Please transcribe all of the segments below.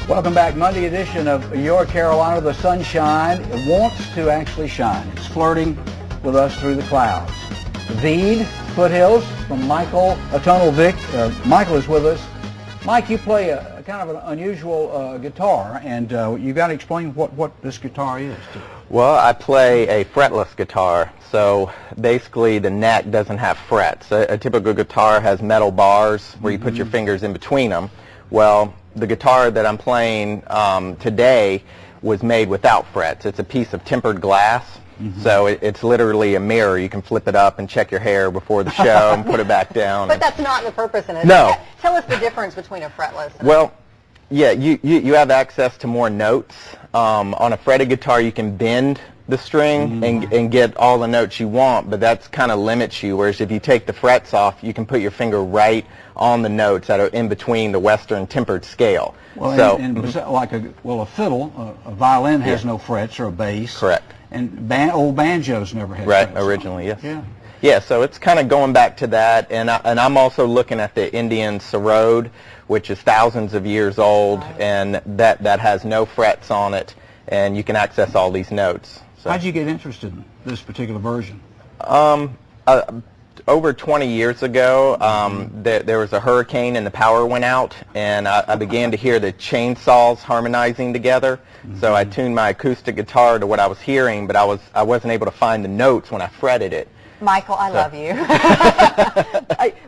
Welcome back. Monday edition of Your Carolina. The sunshine wants to actually shine. It's flirting with us through the clouds. Veed, Foothills, from Michael, Atonal Vick. Michael is with us. Mike, you play a kind of an unusual guitar, and you got to explain what this guitar is. Well, I play a fretless guitar, so basically the neck doesn't have frets. A typical guitar has metal bars where you put your fingers in between them. Well, the guitar that I'm playing today was made without frets. It's a piece of tempered glass. So it's literally a mirror. You can flip it up and check your hair before the show and put it back down. But that's not the purpose in it. No. Tell us the difference between a fretless and Well, yeah, you have access to more notes. On a fretted guitar, you can bend the string and get all the notes you want, but that kind of limits you, whereas if you take the frets off, you can put your finger right on the notes that are in between the Western tempered scale. Well, so, like a fiddle, a violin has no frets, or a bass. Correct. And old banjos never had right, frets. originally, yes. Yeah. Yeah, so it's kind of going back to that, and I'm also looking at the Indian sarod, which is thousands of years old, and that has no frets on it, and you can access all these notes. So. How'd you get interested in this particular version? Over 20 years ago, there was a hurricane and the power went out, and I began to hear the chainsaws harmonizing together. So I tuned my acoustic guitar to what I was hearing, but I wasn't able to find the notes when I fretted it. Michael, I love you.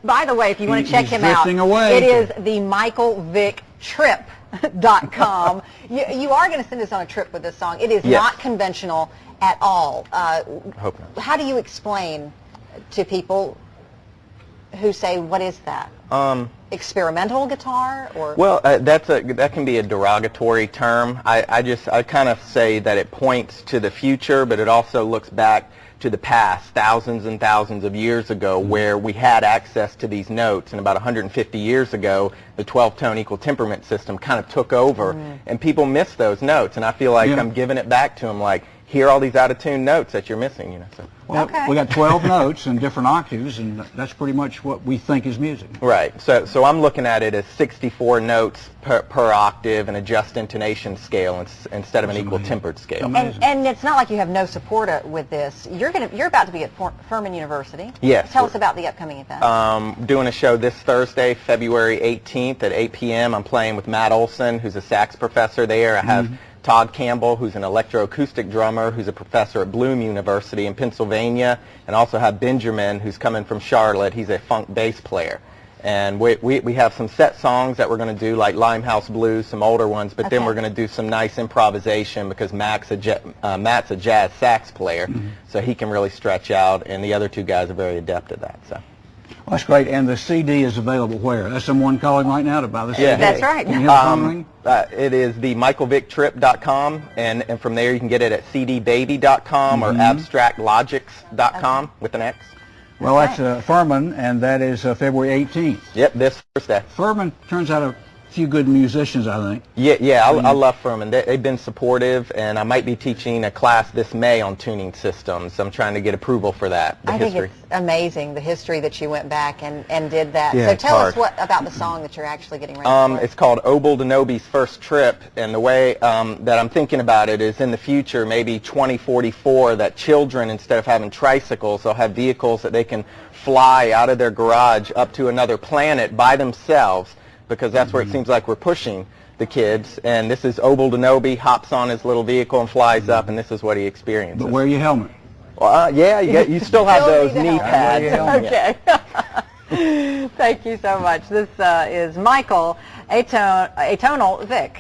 By the way, if you want to check him out, away. it is the MAVVVickTrip.com. You are going to send us on a trip with this song. It is not conventional at all. Hope not. How do you explain to people who say, what is that? Experimental guitar? Or well, that can be a derogatory term. I kind of say that it points to the future, but it also looks back to the past, thousands and thousands of years ago, where we had access to these notes, and about 150 years ago, the 12-tone equal temperament system kind of took over, and people miss those notes, and I feel like I'm giving it back to them, like, here are all these out-of-tune notes that you're missing, you know. So. Well, we got 12 notes and different octaves, and that's pretty much what we think is music. Right. So I'm looking at it as 64 notes per octave and a just intonation scale instead of an equal tempered scale. And it's not like you have no support with this. You're about to be at Furman University. Yes. Tell us about the upcoming event. Doing a show this Thursday, February 18th at 8 p.m. I'm playing with Matt Olson, who's a sax professor there. I have Todd Campbell, who's an electroacoustic drummer, who's a professor at Bloom University in Pennsylvania, and also have Benjamin, who's coming from Charlotte. He's a funk bass player. And we have some set songs that we're going to do, like Limehouse Blues, some older ones, but then we're going to do some nice improvisation because Matt's a jazz sax player, so he can really stretch out, and the other two guys are very adept at that. So. Well, that's great. And the CD is available where? That's someone calling right now to buy the CD. Yeah. That's right. Can you hear the phone ring? It is the MAVVVickTrip.com, and from there you can get it at cdbaby.com or abstractlogics.com with an X. Well, that's Furman, and that is February 18th. Yep, this Thursday. Furman turns out a few good musicians, I think. Yeah, I love Furman. They've been supportive, and I might be teaching a class this May on tuning systems. I'm trying to get approval for that. I think it's amazing, the history that you went back and did that. Yeah, so tell us about the song that you're actually getting ready for. It's called Obel Denobi's First Trip, and the way that I'm thinking about it is in the future, maybe 2044, that children, instead of having tricycles, they'll have vehicles that they can fly out of their garage up to another planet by themselves, because that's where it seems like we're pushing the kids. And this is Obel Denobi, hops on his little vehicle and flies up, and this is what he experiences. But wear your helmet. Well, yeah, you still have those knee pads. Okay. Thank you so much. This is Michael Atonal Vick.